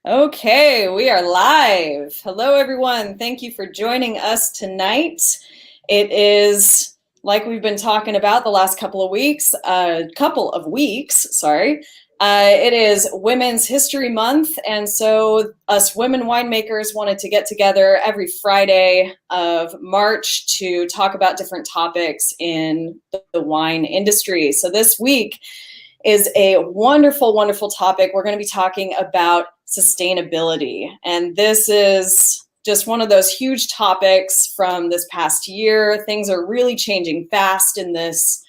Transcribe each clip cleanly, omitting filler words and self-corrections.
Okay, we are live. Hello, everyone. Thank you for joining us tonight. It is, like we've been talking about the last couple of weeks, it is Women's History Month, and so us women winemakers wanted to get together every Friday of March to talk about different topics in the wine industry. So this week is a wonderful, wonderful topic. We're going to be talking about sustainability. And this is just one of those huge topics from this past year. Things are really changing fast in this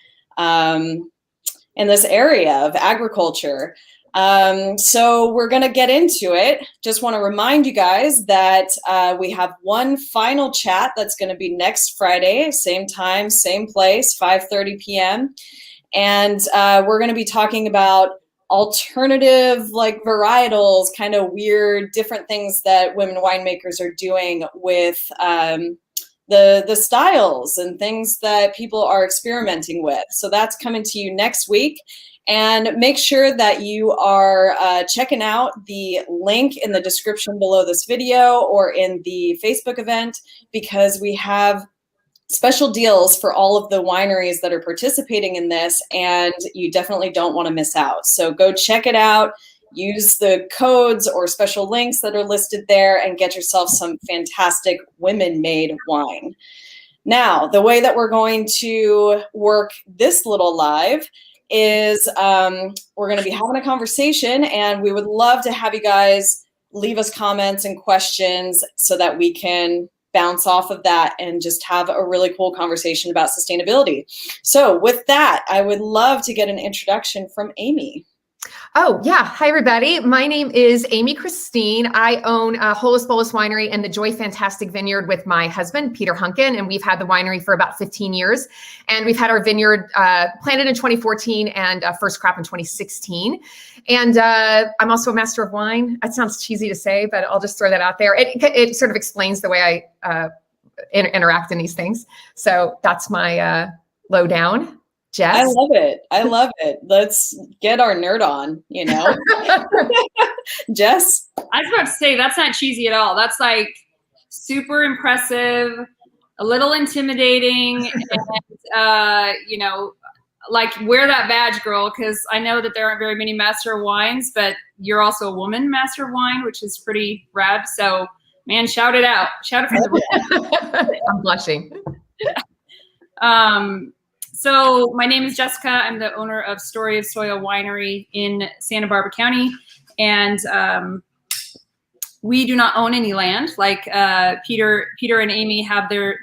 area of agriculture. So we're going to get into it. Just want to remind you guys that we have one final chat that's going to be next Friday, same time, same place, 5:30 p.m. And we're going to be talking about alternative, like varietals, kind of weird, different things that women winemakers are doing with the styles and things that people are experimenting with. So that's coming to you next week. And make sure that you are checking out the link in the description below this video or in the Facebook event, because we have special deals for all of the wineries that are participating in this, and you definitely don't want to miss out. So go check it out, use the codes or special links that are listed there, and get yourself some fantastic women-made wine. Now, the way that we're going to work this little live is we're going to be having a conversation, and we would love to have you guys leave us comments and questions so that we can bounce off of that and just have a really cool conversation about sustainability. So with that, I would love to get an introduction from Amy. Oh, yeah. Hi, everybody. My name is Amy Christine. I own Holus Bolus Winery and the Joy Fantastic Vineyard with my husband, Peter Hunkin, and we've had the winery for about 15 years. And we've had our vineyard planted in 2014 and first crop in 2016. And I'm also a master of wine. That sounds cheesy to say, but I'll just throw that out there. It sort of explains the way I interact in these things. So that's my lowdown. Jess? I love it. I love it. Let's get our nerd on, you know. Jess? I was about to say, that's not cheesy at all. That's like super impressive, a little intimidating, and, you know, like wear that badge, girl, because I know that there aren't very many master of wines, but you're also a woman master of wine, which is pretty rad. So, man, shout it out. Shout it from the room. I'm blushing. So my name is Jessica. I'm the owner of Story of Soil Winery in Santa Barbara County. And we do not own any land. Like Peter and Amy have their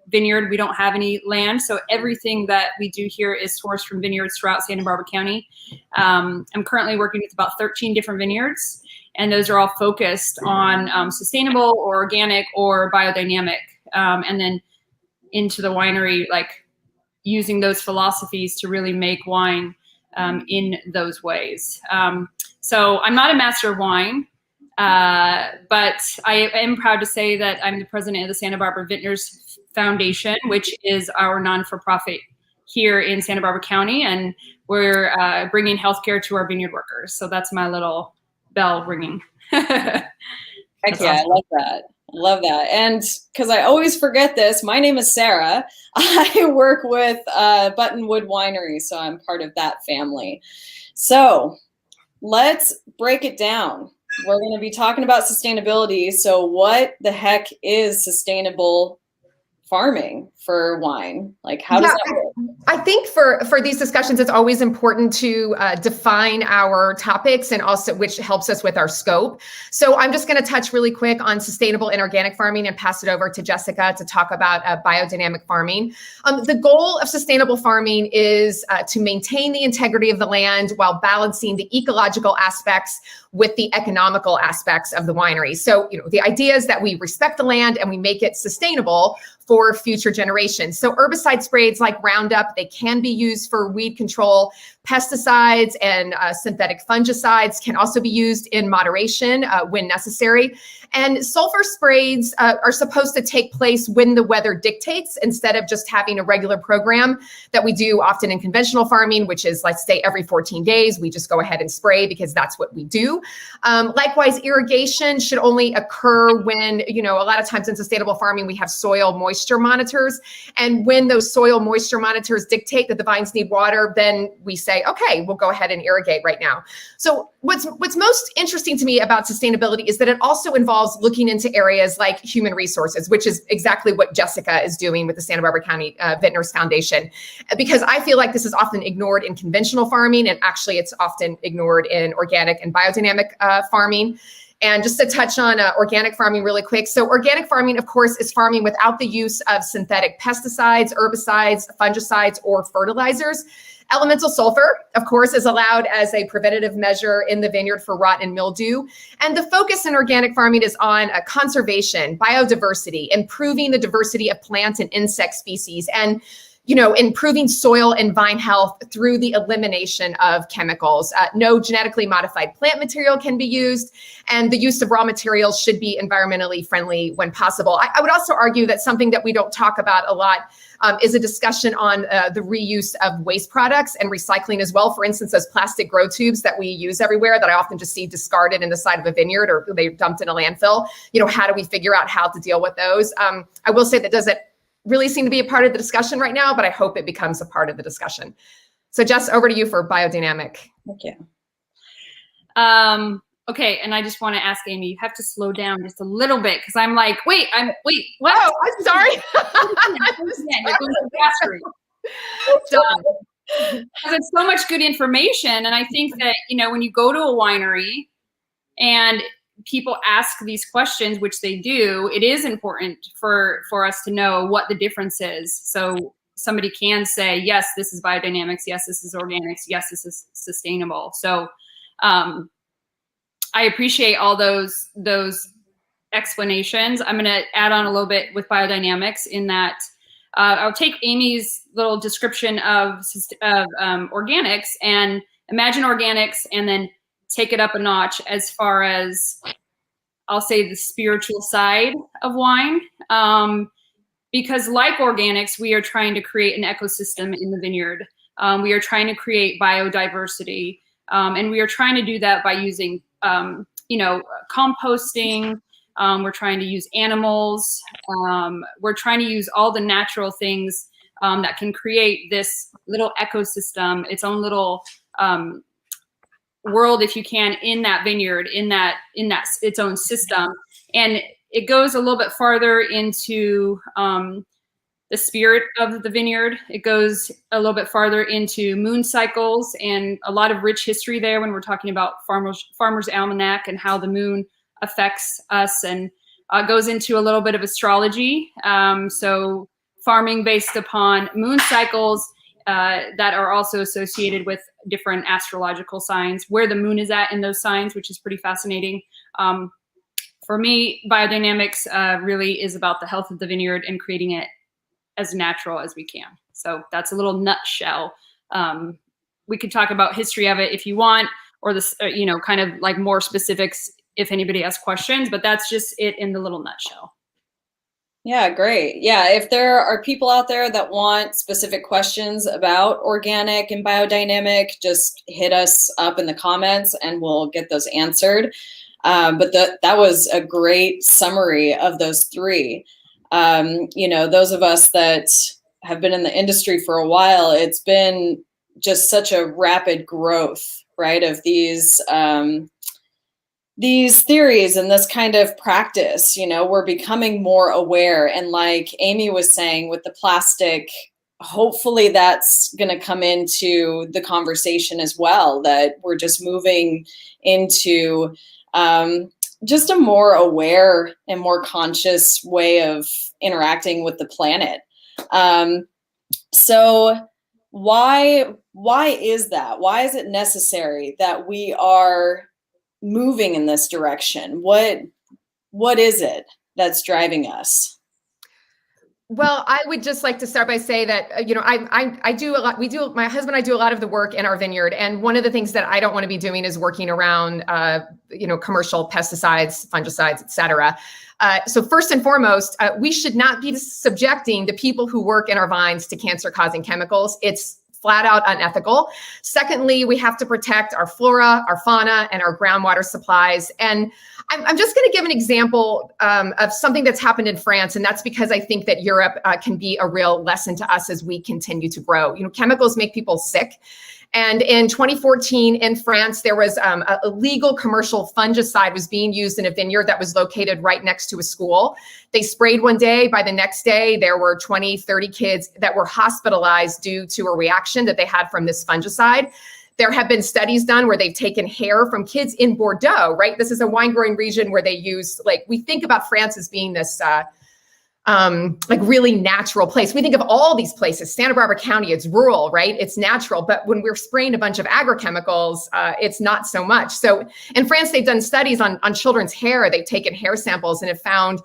vineyard. We don't have any land. So everything that we do here is sourced from vineyards throughout Santa Barbara County. I'm currently working with about 13 different vineyards. And those are all focused on sustainable or organic or biodynamic. And then into the winery, like, using those philosophies to really make wine in those ways. So I'm not a master of wine, but I am proud to say that I'm the president of the Santa Barbara Vintners Foundation, which is our non-for-profit here in Santa Barbara County, and we're bringing healthcare to our vineyard workers. So that's my little bell ringing. Heck yeah, I love that. Love that. And because I always forget this, my name is Syrah. I work with Buttonwood Winery, so I'm part of that family. So let's break it down. We're going to be talking about sustainability. So what the heck is sustainable farming for wine? Like, how does that work? I think for these discussions, it's always important to define our topics, and also which helps us with our scope. So I'm just going to touch really quick on sustainable and organic farming and pass it over to Jessica to talk about biodynamic farming. The goal of sustainable farming is to maintain the integrity of the land while balancing the ecological aspects with the economical aspects of the winery. So, you know, the idea is that we respect the land and we make it sustainable for future generations. So herbicide sprays like Roundup, they can be used for weed control, Pesticides and synthetic fungicides can also be used in moderation when necessary. And sulfur sprays are supposed to take place when the weather dictates, instead of just having a regular program that we do often in conventional farming, which is, let's say, every 14 days, we just go ahead and spray because that's what we do. Likewise, irrigation should only occur when, a lot of times in sustainable farming, we have soil moisture monitors. And when those soil moisture monitors dictate that the vines need water, then we say, okay, we'll go ahead and irrigate right now. So what's most interesting to me about sustainability is that it also involves looking into areas like human resources, which is exactly what Jessica is doing with the Santa Barbara County Vintners Foundation, because I feel like this is often ignored in conventional farming, and actually it's often ignored in organic and biodynamic farming. And just to touch on organic farming really quick. So organic farming, of course, is farming without the use of synthetic pesticides, herbicides, fungicides, or fertilizers. Elemental sulfur, of course, is allowed as a preventative measure in the vineyard for rot and mildew. And the focus in organic farming is on conservation, biodiversity, improving the diversity of plant and insect species, and improving soil and vine health through the elimination of chemicals. No genetically modified plant material can be used, and the use of raw materials should be environmentally friendly when possible. I would also argue that something that we don't talk about a lot is a discussion on the reuse of waste products and recycling as well. For instance, those plastic grow tubes that we use everywhere that I often just see discarded in the side of a vineyard, or they dumped in a landfill. How do we figure out how to deal with those? I will say that doesn't really seem to be a part of the discussion right now, but I hope it becomes a part of the discussion. So Jess, over to you for biodynamic. Thank you. Okay, and I just want to ask Amy, you have to slow down just a little bit, because I'm like, wait, what? Oh, I'm sorry. You're going so fast. Because it's so much good information, and I think that when you go to a winery and people ask these questions, which they do, it is important for us to know what the difference is. So somebody can say, yes, this is biodynamics. Yes, this is organics. Yes, this is sustainable. So I appreciate all those explanations. I'm going to add on a little bit with biodynamics in that I'll take Amy's little description of organics and imagine organics, and then take it up a notch as far as, I'll say, the spiritual side of wine. Because like organics, we are trying to create an ecosystem in the vineyard. We are trying to create biodiversity. And we are trying to do that by using, composting. We're trying to use animals. We're trying to use all the natural things that can create this little ecosystem, its own little world, if you can, in that vineyard, in that its own system. And it goes a little bit farther into the spirit of the vineyard. It goes a little bit farther into moon cycles, and a lot of rich history there when we're talking about Farmer's Almanac and how the moon affects us, and goes into a little bit of astrology. So farming based upon moon cycles that are also associated with different astrological signs, where the moon is at in those signs, which is pretty fascinating. For me, biodynamics really is about the health of the vineyard and creating it as natural as we can. So that's a little nutshell. We could talk about history of it if you want, or this, kind of like more specifics if anybody has questions, but that's just it in the little nutshell. Yeah, great. Yeah, if there are people out there that want specific questions about organic and biodynamic, just hit us up in the comments and we'll get those answered. But that was a great summary of those three. Those of us that have been in the industry for a while, it's been just such a rapid growth, right, of these theories and this kind of practice. We're becoming more aware. And like Amy was saying with the plastic, hopefully that's going to come into the conversation as well, that we're just moving into just a more aware and more conscious way of interacting with the planet. So why is that? Why is it necessary that we are moving in this direction? What is it that's driving us? Well, I would just like to start by saying that, I do a lot. My husband and I do a lot of the work in our vineyard. And one of the things that I don't want to be doing is working around, commercial pesticides, fungicides, et cetera. So first and foremost, we should not be subjecting the people who work in our vines to cancer-causing chemicals. It's flat out unethical. Secondly, we have to protect our flora, our fauna, and our groundwater supplies. And I'm just going to give an example of something that's happened in France, and that's because I think that Europe can be a real lesson to us as we continue to grow. Chemicals make people sick. And in 2014 in France, there was a illegal commercial fungicide was being used in a vineyard that was located right next to a school. They sprayed one day. By the next day, there were 20, 30 kids that were hospitalized due to a reaction that they had from this fungicide. There have been studies done where they've taken hair from kids in Bordeaux, right? This is a wine growing region where they use, we think about France as being this really natural place. We think of all these places, Santa Barbara County, it's rural, right? It's natural. But when we're spraying a bunch of agrochemicals, it's not so much. So in France, they've done studies on children's hair. They've taken hair samples and have found,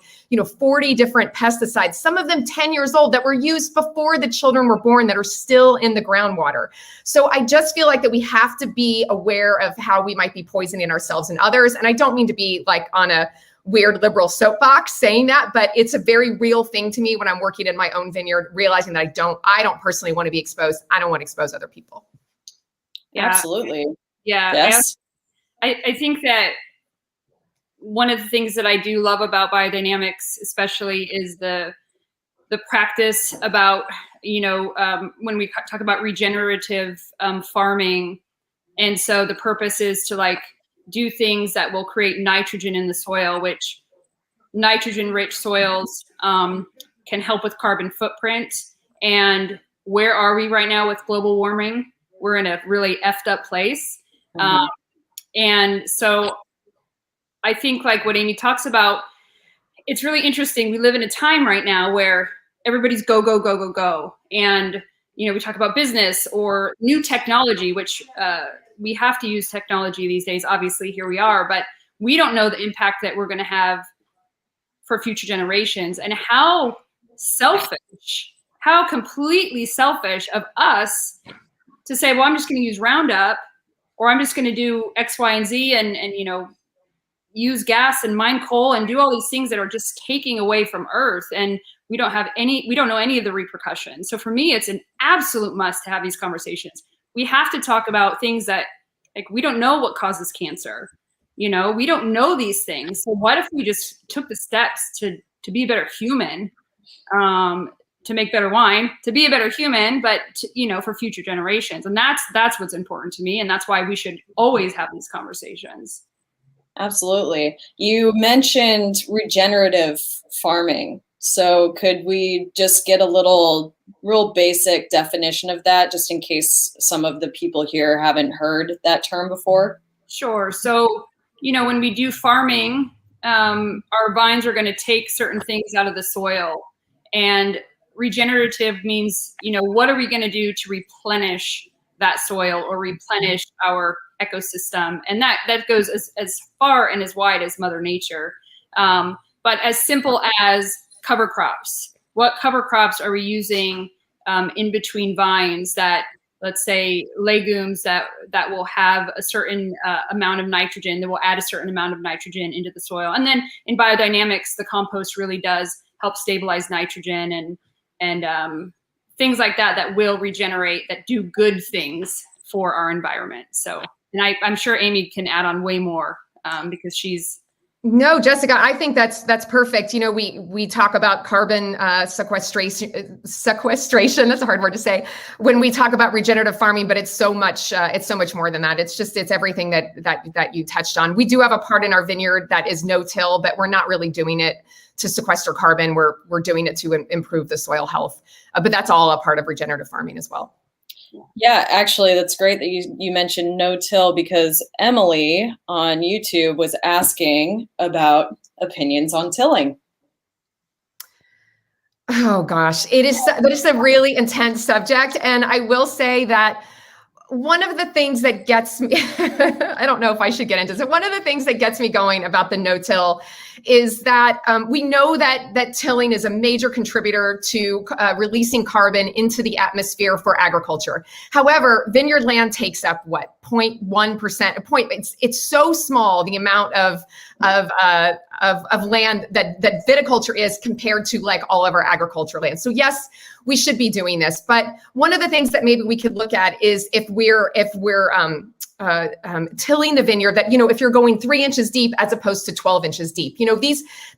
40 different pesticides, some of them 10 years old that were used before the children were born that are still in the groundwater. So I just feel like that we have to be aware of how we might be poisoning ourselves and others. And I don't mean to be on a weird liberal soapbox saying that, but it's a very real thing to me when I'm working in my own vineyard, realizing that I don't personally want to be exposed. I don't want to expose other people. Yeah. Absolutely. Yeah. Yes. I think that one of the things that I do love about biodynamics, especially, is the practice about, when we talk about regenerative farming. And so the purpose is to do things that will create nitrogen in the soil, which nitrogen-rich soils can help with carbon footprint. And where are we right now with global warming? We're in a really effed up place. Mm-hmm. And so I think what Amy talks about, it's really interesting. We live in a time right now where everybody's go, go, go, go, go. And, we talk about business or new technology, which we have to use technology these days. Obviously, here we are, but we don't know the impact that we're going to have for future generations, and how completely selfish of us to say, well, I'm just going to use Roundup, or I'm just going to do X, Y, and Z and use gas and mine coal and do all these things that are just taking away from Earth. And we don't know any of the repercussions. So for me, it's an absolute must to have these conversations. We have to talk about things that we don't know what causes cancer. We don't know these things. So what if we just took the steps to be a better human, to make better wine, to be a better human, but for future generations. And that's what's important to me. And that's why we should always have these conversations. Absolutely. You mentioned regenerative farming. So could we just get a real basic definition of that, just in case some of the people here haven't heard that term before? Sure. So, when we do farming, our vines are going to take certain things out of the soil. And regenerative means, what are we going to do to replenish that soil or replenish our ecosystem? And that goes as far and as wide as Mother Nature. But as simple as cover crops. What cover crops are we using in between vines that, let's say, legumes that will have a certain amount of nitrogen, that will add a certain amount of nitrogen into the soil? And then in biodynamics, the compost really does help stabilize nitrogen and things like that will regenerate, that do good things for our environment. So, and I'm sure Amy can add on way more because she's. No, Jessica, I think that's perfect. We talk about carbon sequestration. That's a hard word to say when we talk about regenerative farming, but it's so much more than that. It's everything that you touched on. We do have a part in our vineyard that is no-till, but we're not really doing it to sequester carbon. We're doing it to improve the soil health. But that's all a part of regenerative farming as well. Yeah, actually, that's great that you mentioned no-till, because Emily on YouTube was asking about opinions on tilling. Oh gosh, that is a really intense subject. And I will say that one of the things that gets me, I don't know if I should get into this. One of the things that gets me going about the no-till is that we know that tilling is a major contributor to releasing carbon into the atmosphere for agriculture. However, vineyard land takes up what, 0.1%. It's so small, the amount of land that viticulture is compared to like all of our agriculture land. So yes, we should be doing this. But one of the things that maybe we could look at is if we're tilling the vineyard, that, if you're going 3 inches deep as opposed to 12 inches deep,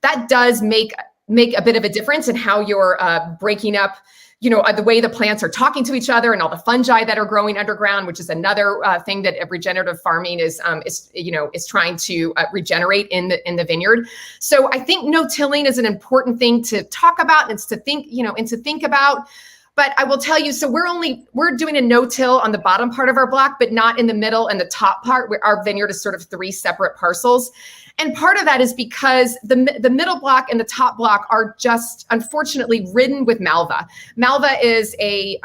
that does make a bit of a difference in how you're breaking up, the way the plants are talking to each other and all the fungi that are growing underground, which is another thing that regenerative farming is trying to regenerate in the vineyard. So I think no tilling is an important thing to talk about and to think about. But I will tell you, so we're doing a no-till on the bottom part of our block, but not in the middle and the top part, where our vineyard is sort of 3 separate parcels. And part of that is because the middle block and the top block are just unfortunately ridden with malva. Malva is an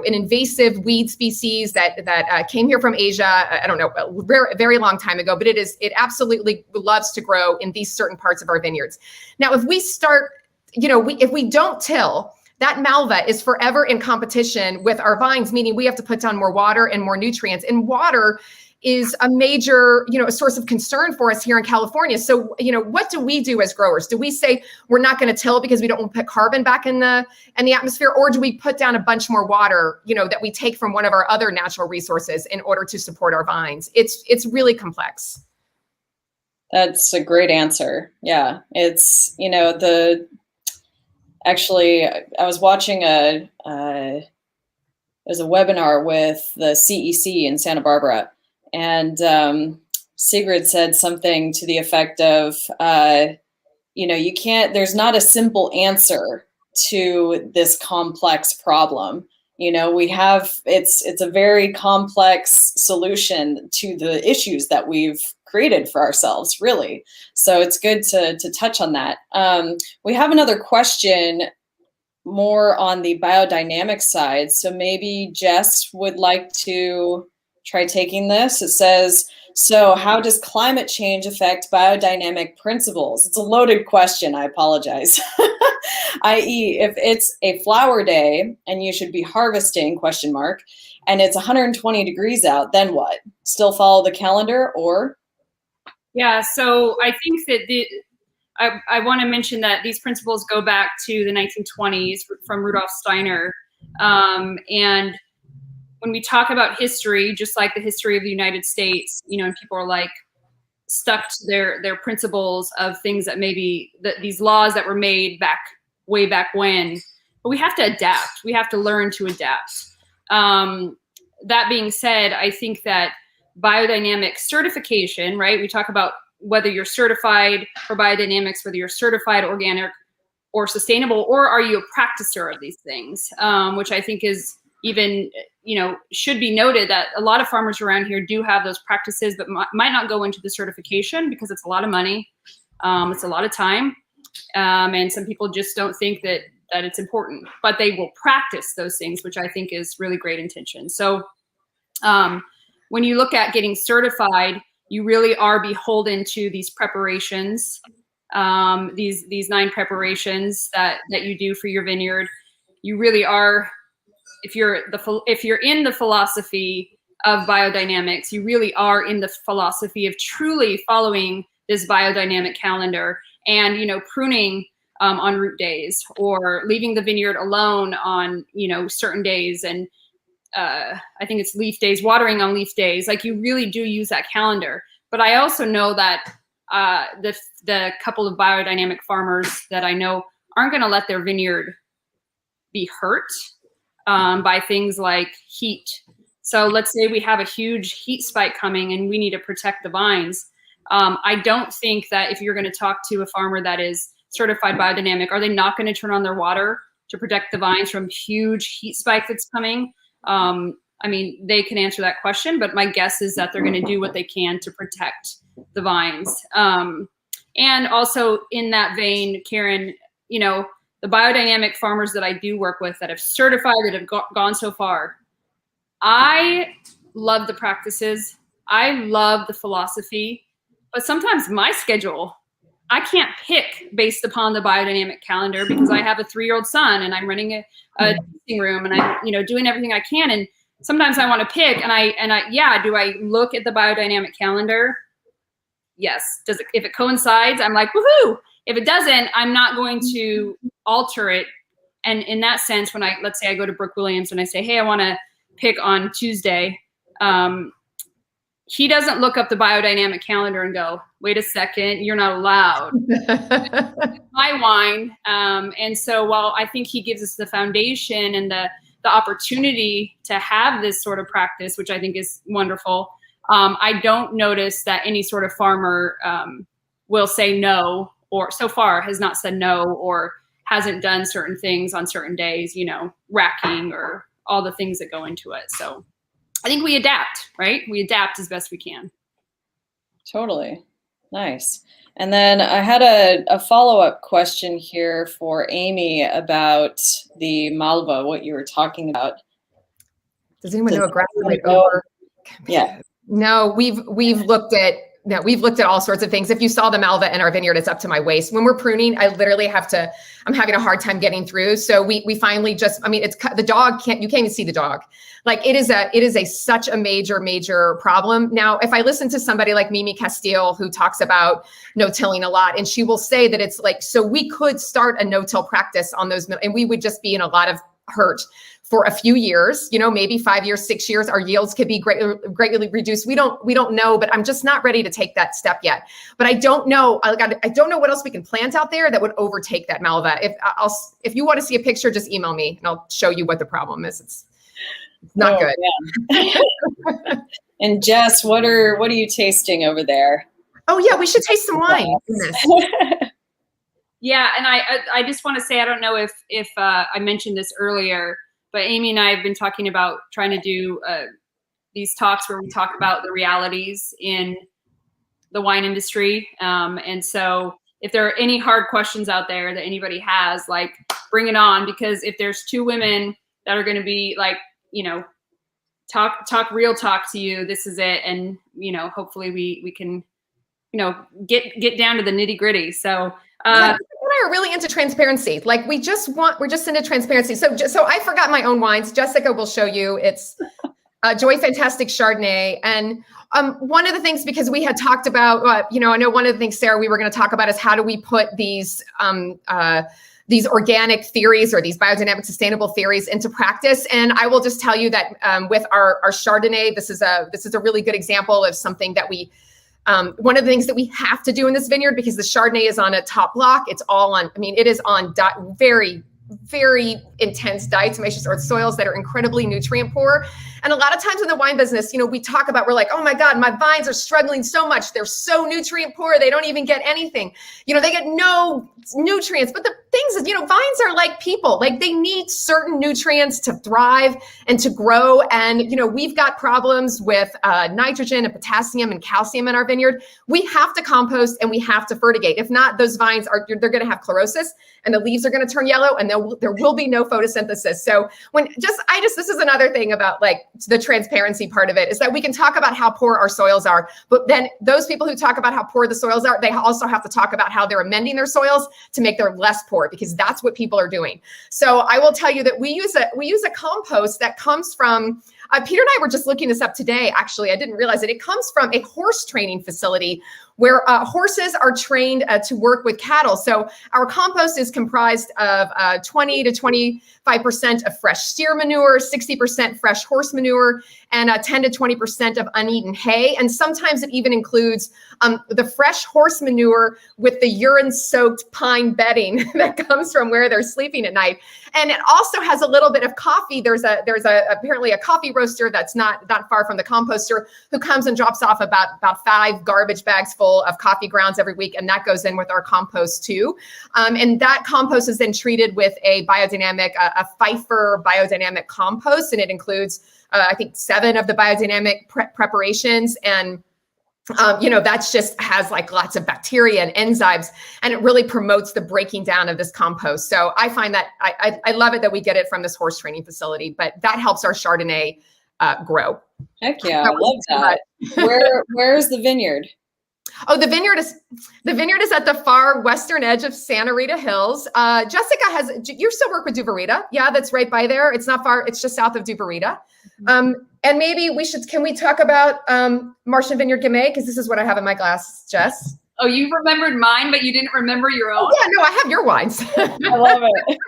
invasive weed species that came here from Asia. I don't know, a very long time ago, but it absolutely loves to grow in these certain parts of our vineyards. Now, if we start, if we don't till, that malva is forever in competition with our vines, meaning we have to put down more water and more nutrients. And water is a major, a source of concern for us here in California. So, what do we do as growers? Do we say we're not going to till because we don't want to put carbon back in the atmosphere, or do we put down a bunch more water, that we take from one of our other natural resources in order to support our vines? It's really complex. That's a great answer. Yeah, it's actually, I was watching there's a webinar with the CEC in Santa Barbara, and Sigrid said something to the effect of, there's not a simple answer to this complex problem. It's a very complex solution to the issues that we've created for ourselves, really. So it's good to touch on that. We have another question more on the biodynamic side. So maybe Jess would like to try taking this. It says, so how does climate change affect biodynamic principles? It's a loaded question, I apologize. i.e., if it's a flower day and you should be harvesting, and it's 120 degrees out, then what? Still follow the calendar, or? Yeah, so I think that I want to mention that these principles go back to the 1920s from Rudolf Steiner. And when we talk about history, just like the history of the United States, and people are like stuck to their principles of things that maybe these laws that were made way back when, but we have to adapt. We have to learn to adapt. That being said, I think that biodynamic certification, right? We talk about whether you're certified for biodynamics, whether you're certified organic or sustainable, or are you a practicer of these things, which I think is even, should be noted that a lot of farmers around here do have those practices, but might not go into the certification because it's a lot of money. It's a lot of time. And some people just don't think that it's important, but they will practice those things, which I think is really great intention. So when you look at getting certified, you really are beholden to these preparations, these 9 preparations that you do for your vineyard. You really are, if you're in the philosophy of biodynamics, you really are in the philosophy of truly following this biodynamic calendar and, pruning on root days, or leaving the vineyard alone on, certain days. And I think it's leaf days, watering on leaf days. Like, you really do use that calendar. But I also know that the couple of biodynamic farmers that I know aren't going to let their vineyard be hurt by things like heat. So let's say we have a huge heat spike coming and we need to protect the vines. I don't think that if you're going to talk to a farmer that is certified biodynamic, are they not going to turn on their water to protect the vines from huge heat spike that's coming? I mean, they can answer that question, but my guess is that they're going to do what they can to protect the vines. And also in that vein, Karen, the biodynamic farmers that I do work with that have certified, that have gone so far, I love the practices. I love the philosophy, but sometimes my schedule, I can't pick based upon the biodynamic calendar because I have a 3-year-old son and I'm running a tasting room and I'm, doing everything I can. And sometimes I want to pick do I look at the biodynamic calendar? Yes. If it coincides, I'm like, woohoo. If it doesn't, I'm not going to alter it. And in that sense, when let's say I go to Brooke Williams and I say, hey, I want to pick on Tuesday, he doesn't look up the biodynamic calendar and go, wait a second, you're not allowed. My wine. And so while I think he gives us the foundation and the opportunity to have this sort of practice, which I think is wonderful, I don't notice that any sort of farmer will say no, or so far has not said no, or hasn't done certain things on certain days, racking or all the things that go into it. So I think we adapt, right? We adapt as best we can. Totally. Nice. And then I had a follow-up question here for Amy about the Malva, what you were talking about. Does anyone know a graduate over? Yeah. No, we've looked at all sorts of things. If you saw the Malva in our vineyard, it's up to my waist. When we're pruning, I'm having a hard time getting through. So we finally it's the dog you can't even see the dog. Like it is such a major problem. Now, if I listen to somebody like Mimi Castile, who talks about no-tilling a lot, and she will say that it's like, so we could start a no-till practice on those, and we would just be in a lot of hurt for a few years, maybe 5 years, 6 years, our yields could be greatly reduced. We don't know, but I'm just not ready to take that step yet. But I don't know. I don't know what else we can plant out there that would overtake that Malva. If you want to see a picture, just email me and I'll show you what the problem is. It's not good. Yeah. And Jess, what are you tasting over there? Oh yeah, we should taste some wine. Yeah, and I just want to say, I don't know if I mentioned this earlier, but Amy and I have been talking about trying to do these talks where we talk about the realities in the wine industry. And so if there are any hard questions out there that anybody has, like, bring it on, because if there's 2 women that are going to be like, talk real talk to you, this is it. And, hopefully we can, get down to the nitty gritty. So, are really into transparency. Like we're just into transparency. So I forgot my own wines. Jessica will show you. It's Joy Fantastic Chardonnay. And one of the things, because we had talked about, I know one of the things, Sarah, we were going to talk about is how do we put these organic theories or these biodynamic sustainable theories into practice. And I will just tell you that with our Chardonnay, this is a really good example of something that one of the things that we have to do in this vineyard, because the Chardonnay is on a top block, it is on very, very intense diatomaceous earth soils that are incredibly nutrient poor. And a lot of times in the wine business, we talk about, we're like, oh my God, my vines are struggling so much. They're so nutrient poor. They don't even get anything. They get no nutrients. But the things is, vines are like people, like they need certain nutrients to thrive and to grow. And, we've got problems with nitrogen and potassium and calcium in our vineyard. We have to compost and we have to fertigate. If not, those vines they're going to have chlorosis and the leaves are going to turn yellow and there will be no photosynthesis. So this is another thing about like the transparency part of it, is that we can talk about how poor our soils are, but then those people who talk about how poor the soils are, they also have to talk about how they're amending their soils to make them less poor, because that's what people are doing. So I will tell you that we use a compost that comes from, Peter and I were just looking this up today. Actually, I didn't realize it. It comes from a horse training facility where horses are trained to work with cattle. So our compost is comprised of 20 to 25% of fresh steer manure, 60% fresh horse manure, and 10 to 20% of uneaten hay. And sometimes it even includes the fresh horse manure with the urine-soaked pine bedding that comes from where they're sleeping at night. And it also has a little bit of coffee. There's apparently a coffee roaster that's not far from the composter, who comes and drops off about 5 garbage bags full of coffee grounds every week, and that goes in with our compost too. And that compost is then treated with a a Pfeiffer biodynamic compost, and it includes I think 7 of the biodynamic preparations. And that just has like lots of bacteria and enzymes, and it really promotes the breaking down of this compost. So I find that I love it that we get it from this horse training facility, but that helps our Chardonnay grow. Heck yeah, I love that. Where's the vineyard? Oh, the vineyard is at the far western edge of Santa Rita Hills. Jessica you still work with Duvarita? Yeah, that's right by there. It's not far. It's just south of Duvarita. And maybe can we talk about Martian Vineyard Gamay? Because this is what I have in my glass, Jess. Oh, you remembered mine, but you didn't remember your own? Oh, yeah, no, I have your wines. I love it.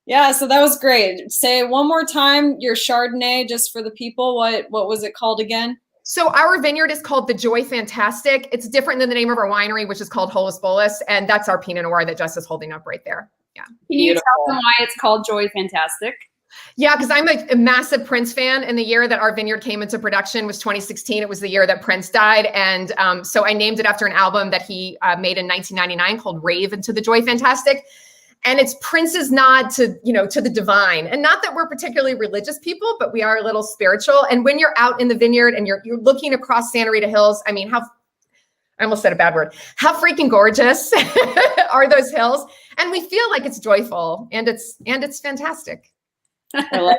Yeah, so that was great. Say it one more time, your Chardonnay, just for the people. What was it called again? So our vineyard is called the Joy Fantastic. It's different than the name of our winery, which is called Holus Bolus, and that's our Pinot Noir that Jess is holding up right there. Yeah. Can you tell them why it's called Joy Fantastic? Yeah, because I'm a massive Prince fan, and the year that our vineyard came into production was 2016. It was the year that Prince died, and so I named it after an album that he made in 1999 called Rave into the Joy Fantastic. And it's Prince's nod to, to the divine. And not that we're particularly religious people, but we are a little spiritual. And when you're out in the vineyard and you're looking across Santa Rita Hills, I mean, I almost said a bad word. How freaking gorgeous are those hills? And we feel like it's joyful and it's fantastic. I love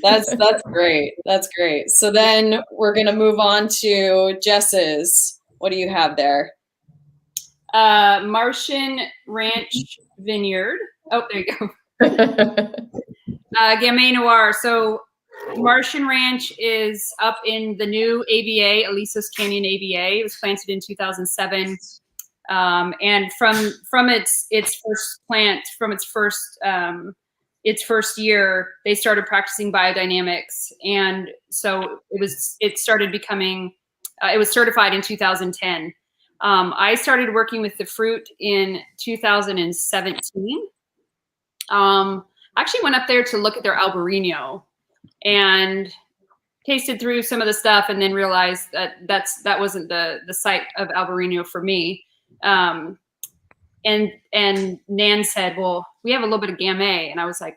that. That's great. That's great. So then we're going to move on to Jess's. What do you have there? Martian Ranch Vineyard. Oh, there you go. Gamay Noir. So Martian Ranch is up in the new AVA, Alisos Canyon AVA. It was planted in 2007. And from its first plant, from its first year, they started practicing biodynamics. And so it started becoming, it was certified in 2010. I started working with the fruit in 2017. I actually went up there to look at their Albarino and tasted through some of the stuff and then realized that wasn't the site of Albarino for me. And Nan said, well, we have a little bit of Gamay. And I was like,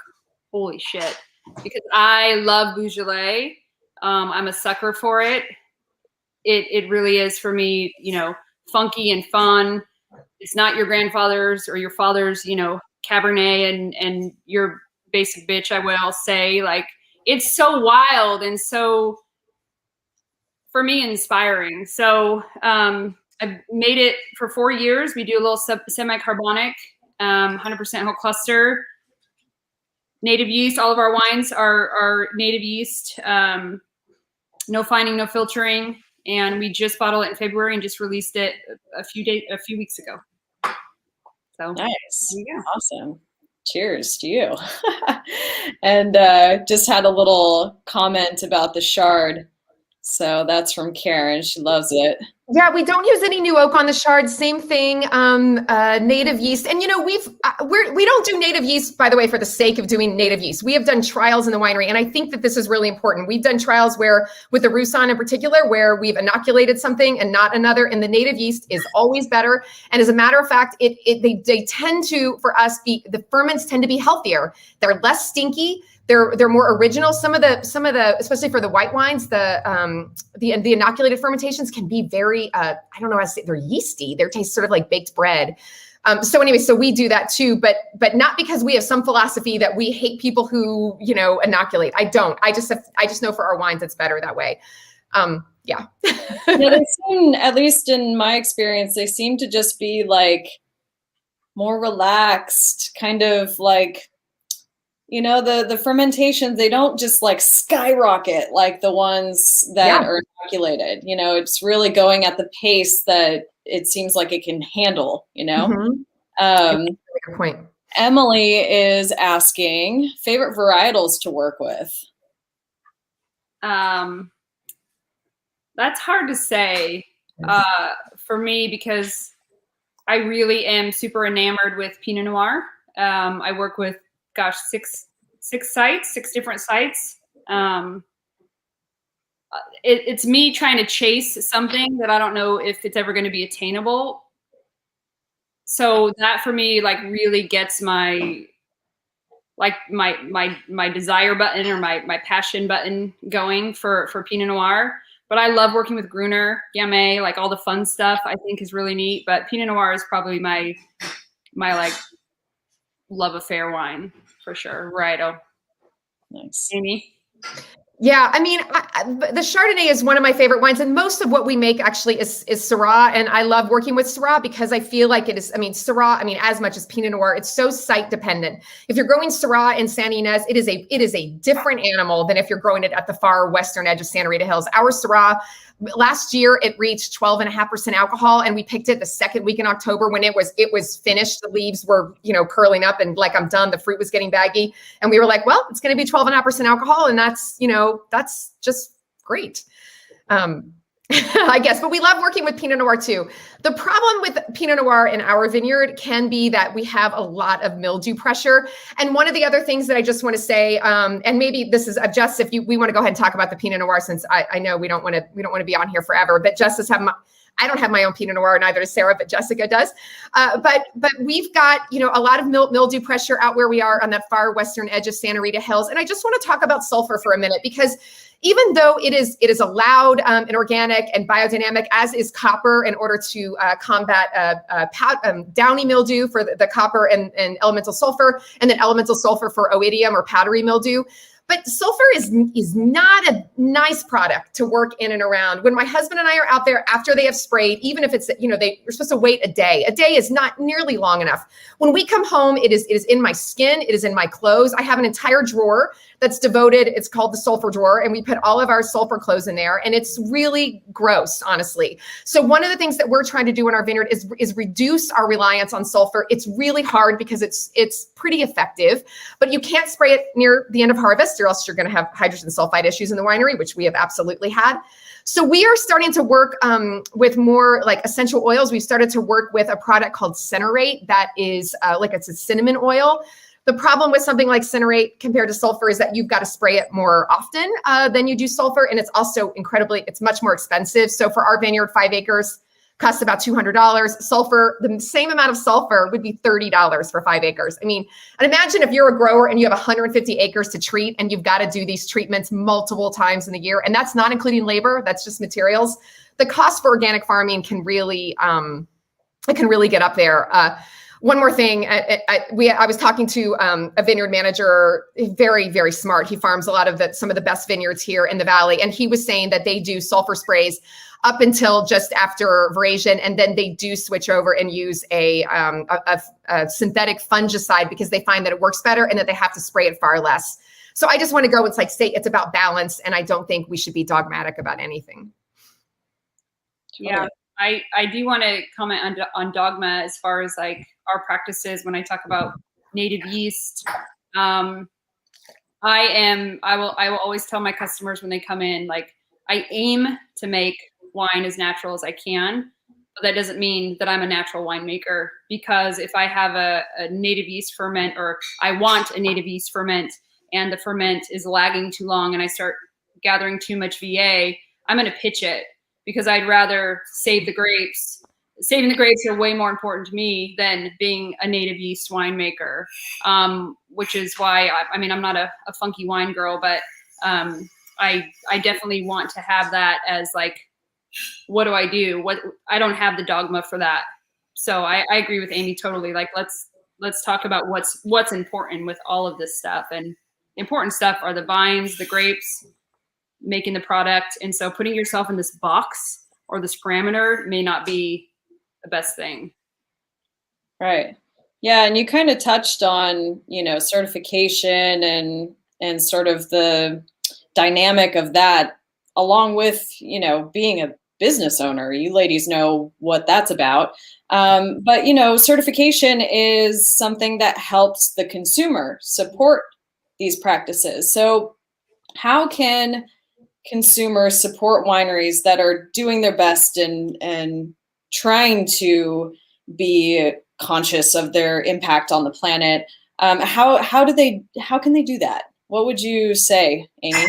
holy shit, because I love Beaujolais. I'm a sucker for it. It really is for me, funky and fun. It's not your grandfather's or your father's, Cabernet and your basic bitch, I will say. Like, it's so wild and so, for me, inspiring. So I've made it for 4 years. We do a little semi-carbonic, 100% whole cluster, native yeast. All of our wines are native yeast, no fining, no filtering. And we just bottled it in February and just released it a few weeks ago. So nice. Awesome. Cheers to you. And just had a little comment about the Chard. So that's from Karen. She loves it. Yeah, we don't use any new oak on the Chard. Same thing, native yeast. And we don't do native yeast, by the way, for the sake of doing native yeast. We have done trials in the winery, and I think that this is really important. We've done trials where, with the Roussan in particular, where we've inoculated something and not another, and the native yeast is always better. And as a matter of fact, they tend to, for us, the ferments tend to be healthier. They're less stinky. They're more original. Some of the, especially for the white wines, the inoculated fermentations can be very, I don't know how to say, they're yeasty. They taste sort of like baked bread. So anyway, so we do that too, but not because we have some philosophy that we hate people who, inoculate. I don't. I just know for our wines it's better that way. Yeah. Yeah, they seem, at least in my experience, they seem to just be like more relaxed, kind of like, the fermentations, they don't just like skyrocket like the ones that are inoculated. It's really going at the pace that it seems like it can handle, Good point. Emily is asking favorite varietals to work with. That's hard to say for me, because I really am super enamored with Pinot Noir. I work with, six different sites. It's me trying to chase something that I don't know if it's ever going to be attainable. So that for me, like, really gets my desire button or my passion button going for Pinot Noir. But I love working with Gruner, Gamay, like all the fun stuff I think is really neat. But Pinot Noir is probably my like love affair wine for sure. Righto. Nice. Amy? Yeah, I mean, the Chardonnay is one of my favorite wines, and most of what we make actually is Syrah, and I love working with Syrah because I feel like it is. I mean, Syrah. I mean, as much as Pinot Noir, it's so site dependent. If you're growing Syrah in Santa Ynez, it is a different animal than if you're growing it at the far western edge of Santa Rita Hills. Our Syrah, last year it reached 12.5% alcohol, and we picked it the second week in October when it was finished. The leaves were curling up, and like, I'm done. The fruit was getting baggy, and we were like, well, it's going to be 12.5% alcohol, and that's just great. I guess, but we love working with Pinot Noir too. The problem with Pinot Noir in our vineyard can be that we have a lot of mildew pressure. And one of the other things that I just want to say, and maybe this is Jess, if we want to go ahead and talk about the Pinot Noir, since I know we don't want to be on here forever, but Jess I don't have my own Pinot Noir, neither does Sarah, but Jessica does. But we've got, a lot of mildew pressure out where we are on that far western edge of Santa Rita Hills. And I just want to talk about sulfur for a minute, because even though it is allowed in organic and biodynamic, as is copper, in order to combat downy mildew for the copper and elemental sulfur, and then elemental sulfur for oidium or powdery mildew. But sulfur is not a nice product to work in and around. When my husband and I are out there after they have sprayed, even if it's, you're supposed to wait a day. A day is not nearly long enough. When we come home, it is in my skin, it is in my clothes. I have an entire drawer that's devoted. It's called the sulfur drawer, and we put all of our sulfur clothes in there, and it's really gross, honestly. So one of the things that we're trying to do in our vineyard is reduce our reliance on sulfur. It's really hard because it's pretty effective, but you can't spray it near the end of harvest, or else you're going to have hydrogen sulfide issues in the winery, which we have absolutely had. So we are starting to work with more like essential oils. We've started to work with a product called Centerate that is it's a cinnamon oil. The problem with something like Centerate compared to sulfur is that you've got to spray it more often than you do sulfur. And it's also it's much more expensive. So for our vineyard, 5 acres costs about $200. Sulfur, the same amount of sulfur would be $30 for 5 acres. I mean, and imagine if you're a grower and you have 150 acres to treat, and you've got to do these treatments multiple times in the year. And that's not including labor. That's just materials. The cost for organic farming can really, it can really get up there. One more thing, I was talking to a vineyard manager, very, very smart. He farms a lot of some of the best vineyards here in the valley. And he was saying that they do sulfur sprays up until just after veraison, and then they do switch over and use a synthetic fungicide because they find that it works better and that they have to spray it far less. So I just want to go and say it's about balance, and I don't think we should be dogmatic about anything. Yeah, I do want to comment on dogma as far as like our practices. When I talk about native yeast, I will always tell my customers when they come in, like, I aim to make wine as natural as I can, but that doesn't mean that I'm a natural winemaker, because if I have a native yeast ferment, or I want a native yeast ferment, and the ferment is lagging too long and I start gathering too much VA, I'm going to pitch it, because I'd rather save the grapes. Saving the grapes are way more important to me than being a native yeast winemaker, which is why, I'm not a funky wine girl, but I definitely want to have that as like, what do I do? I don't have the dogma for that. So I agree with Amy totally. Like, let's talk about what's important with all of this stuff. And important stuff are the vines, the grapes, making the product. And so putting yourself in this box or this parameter may not be the best thing. Right. Yeah. And you kind of touched on, certification and sort of the dynamic of that, along with, being a business owner. You ladies know what that's about. But, certification is something that helps the consumer support these practices. So how can consumers support wineries that are doing their best and trying to be conscious of their impact on the planet? How can they do that? What would you say, Amy?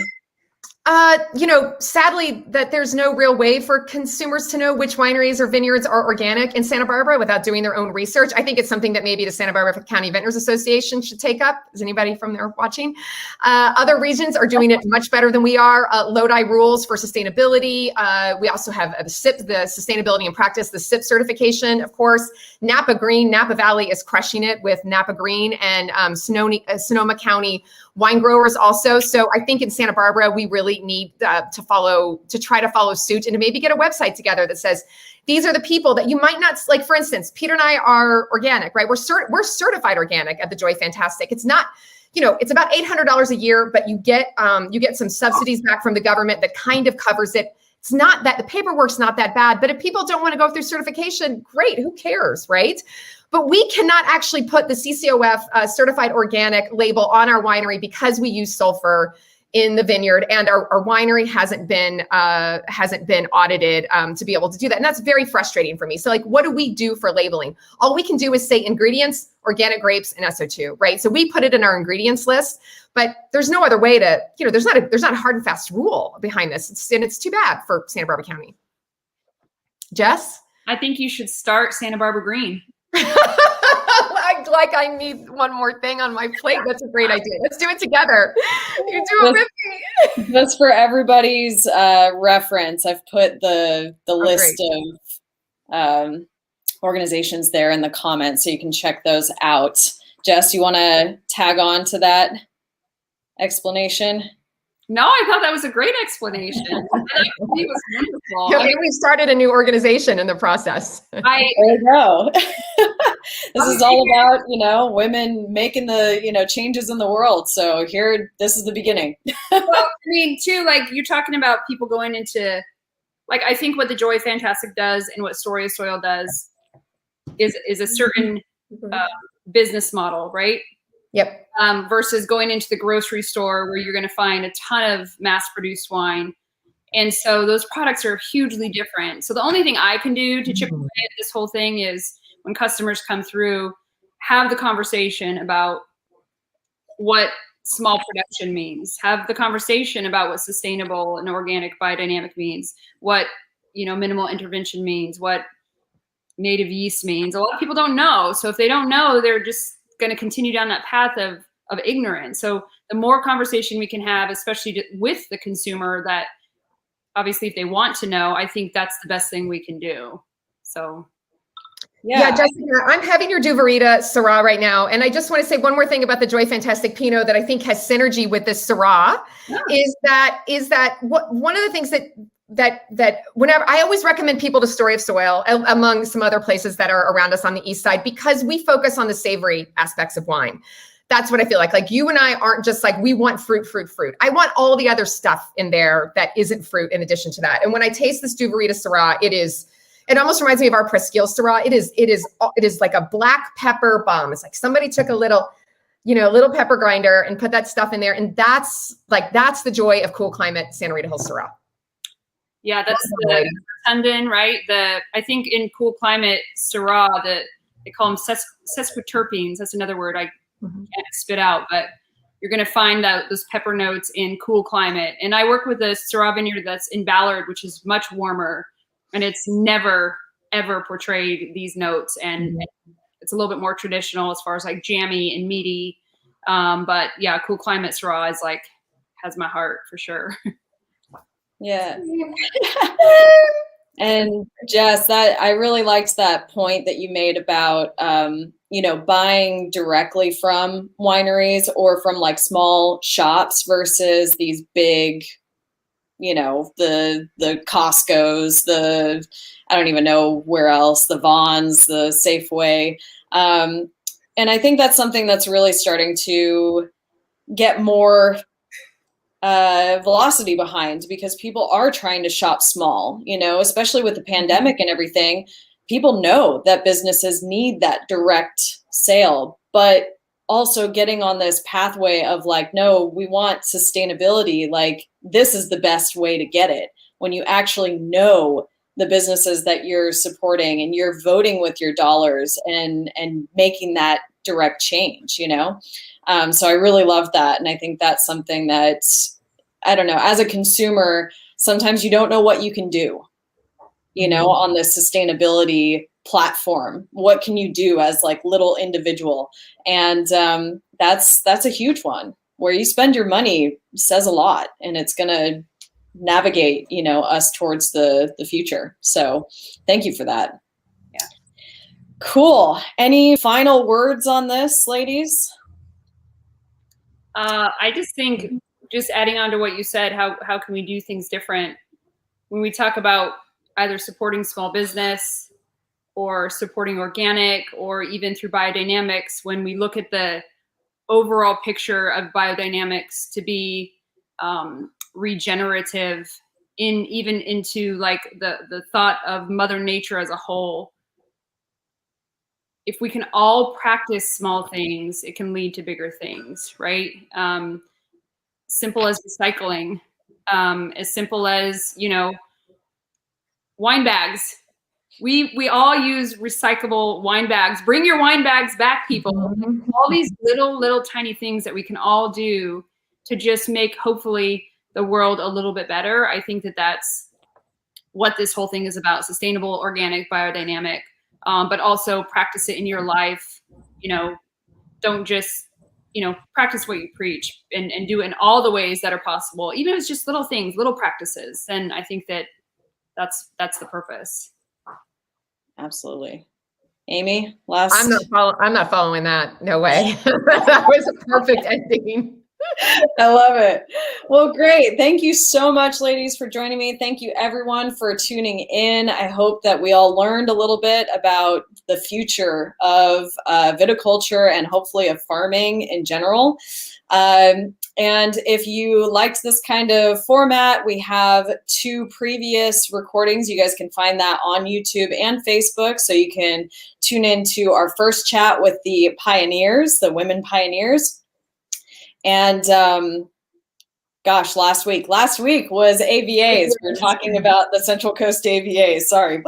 Sadly, that there's no real way for consumers to know which wineries or vineyards are organic in Santa Barbara without doing their own research. I think it's something that maybe the Santa Barbara County Vintners Association should take up. Is anybody from there watching? Other regions are doing it much better than we are. Lodi rules for sustainability. We also have the SIP, the Sustainability in Practice, the SIP certification, of course. Napa Green, Napa Valley is crushing it with Napa Green, and Sonoma County wine growers also. So I think in Santa Barbara, we really need to try to follow suit and to maybe get a website together that says, these are the people that you might not, like, for instance, Peter and I are organic, right? We're certified organic at the Joy Fantastic. It's not, it's about $800 a year, but you get some subsidies back from the government that kind of covers it. It's not that the paperwork's not that bad, but if people don't want to go through certification, great, who cares, right? But we cannot actually put the CCOF certified organic label on our winery because we use sulfur in the vineyard, and our winery hasn't been audited to be able to do that. And that's very frustrating for me. So, like, what do we do for labeling? All we can do is say ingredients, organic grapes, and SO2, right? So we put it in our ingredients list, but there's no other way to, there's not a hard and fast rule behind this. It's too bad for Santa Barbara County. Jess? I think you should start Santa Barbara Green. like I need one more thing on my plate. That's a great idea. Let's do it together. You do it with me. Just for everybody's reference, I've put the list of organizations there in the comments, so you can check those out. Jess, you want to tag on to that explanation? No, I thought that was a great explanation. It was wonderful. Yeah, we started a new organization in the process. There you go. This is all about, women making the, changes in the world. So this is the beginning. Well, I mean, too, like, you're talking about people going into, like, I think what the Joy Fantastic does and what Story of Soil does is a certain business model, right? Yep. Versus going into the grocery store where you're going to find a ton of mass-produced wine. And so those products are hugely different. So the only thing I can do to chip away at this whole thing is, when customers come through, have the conversation about what small production means. Have the conversation about what sustainable and organic biodynamic means, what, minimal intervention means, what native yeast means. A lot of people don't know. So if they don't know, they're just going to continue down that path of ignorance. So the more conversation we can have, especially with the consumer, that obviously if they want to know, I think that's the best thing we can do. So. Yeah, Jessica, I'm having your Duvarita Syrah right now. And I just want to say one more thing about the Joy Fantastic Pinot that I think has synergy with this Syrah. Is that one of the things that whenever I always recommend people to Story of Soil, among some other places that are around us on the east side, because we focus on the savory aspects of wine. That's what I feel like. Like, you and I aren't just like, we want fruit. I want all the other stuff in there that isn't fruit in addition to that. And when I taste this Duvarita Syrah, it almost reminds me of our Presqu'île Syrah. It is like a black pepper bomb. It's like somebody took a little pepper grinder and put that stuff in there. And that's the joy of cool climate Santa Rita Hills Syrah. Yeah, that's the Tundin, right? I think in cool climate Syrah, they call them sesquiterpenes. That's another word I can't spit out, but you're going to find those pepper notes in cool climate. And I work with a Syrah vineyard that's in Ballard, which is much warmer. And it's never, ever portrayed these notes. And it's a little bit more traditional as far as like jammy and meaty. But yeah, cool climate Syrah is has my heart for sure. Yeah. And Jess, I really liked that point that you made about, buying directly from wineries or from like small shops versus these big, the Costco's, I don't even know where else, the Vons, the Safeway. And I think that's something that's really starting to get more velocity behind, because people are trying to shop small, especially with the pandemic and everything. People know that businesses need that direct sale, but also getting on this pathway of like, no, we want sustainability. Like, this is the best way to get it. When you actually know the businesses that you're supporting and you're voting with your dollars and making that direct change, So I really love that. And I think that's something that I don't know, as a consumer, sometimes you don't know what you can do, you know, on this sustainability platform. What can you do as like little individual? And that's a huge one. Where you spend your money says a lot, and it's going to navigate, you know, us towards the future. So thank you for that. Yeah. Cool. Any final words on this, ladies? I just think, just adding on to what you said, how can we do things different? When we talk about either supporting small business or supporting organic, or even through biodynamics, when we look at the overall picture of biodynamics to be regenerative, even into like the thought of Mother Nature as a whole, if we can all practice small things, it can lead to bigger things, right? Simple as recycling, as simple as, you know, wine bags. We all use recyclable wine bags. Bring your wine bags back, people. All these little tiny things that we can all do to just make, hopefully, the world a little bit better. I think that that's what this whole thing is about: sustainable, organic, biodynamic, but also practice it in your life. You know, don't just, you know, practice what you preach, and do it in all the ways that are possible, even if it's just little things, little practices. And I think that that's the purpose. Absolutely. Amy, last. I'm not following that. No way. That was a perfect ending. I love it. Well, great. Thank you so much, ladies, for joining me. Thank you, everyone, for tuning in. I hope that we all learned a little bit about the future of viticulture and hopefully of farming in general. And if you liked this kind of format, we have 2 previous recordings. You guys can find that on YouTube and Facebook. So you can tune into our first chat with the pioneers, the women pioneers. And gosh, last week was AVAs. We were talking about the Central Coast AVAs. Sorry.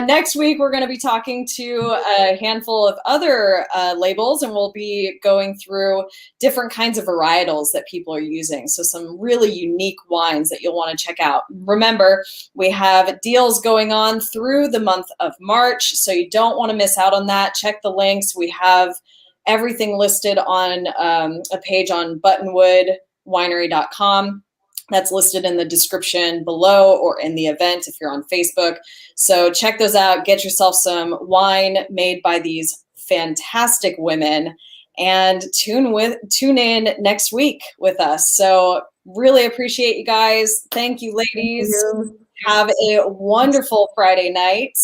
Next week, we're going to be talking to a handful of other labels, and we'll be going through different kinds of varietals that people are using. So some really unique wines that you'll want to check out. Remember, we have deals going on through the month of March, so you don't want to miss out on that. Check the links. We have everything listed on a page on buttonwoodwinery.com. That's listed in the description below or in the event if you're on Facebook. So check those out. Get yourself some wine made by these fantastic women, and tune in next week with us. So really appreciate you guys. Thank you, ladies. Have a wonderful Friday night,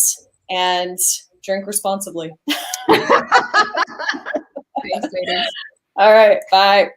and drink responsibly. Thanks, ladies. All right. Bye.